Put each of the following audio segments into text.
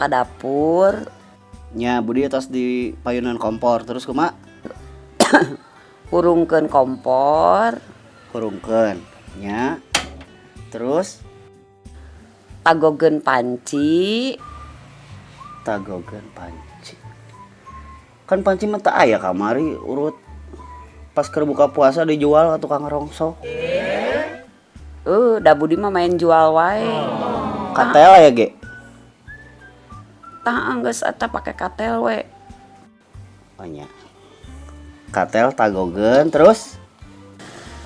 ka dapur. Nya Budi tos di payunan kompor terus kumaha? Urungkeun kompor, Kurungkeun. Nya. Terus tagogeun panci. tagogeun panci. Kan panci mah teu aya kamari urut pas keur buka puasa dijual ka tukang rongsok. Da Budi mah main jual wae. Katel aya ge. Tah geus eta pake katel we. Oh nya. Katel tagogeun terus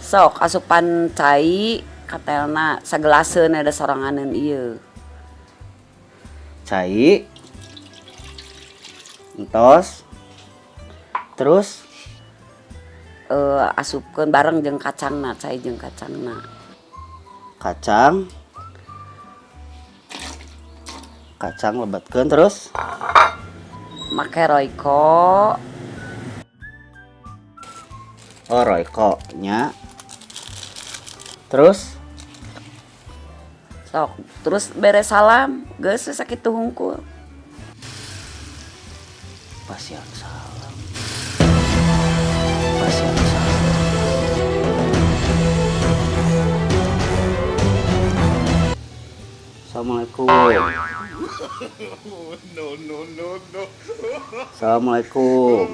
Sok asupan cai katelna sagelaseun ada soranganeun ieu. cai. Entos. Terus Asupkeun bareng jeung kacangna, cai jeung kacangna. kacang. Kacang lebetkeun terus Make royco. oh royco nya. Terus Sok, terus beres salam, geus sakitu hungkul. pasian salam. Pasian salam. Assalamualaikum. No. Assalamualaikum.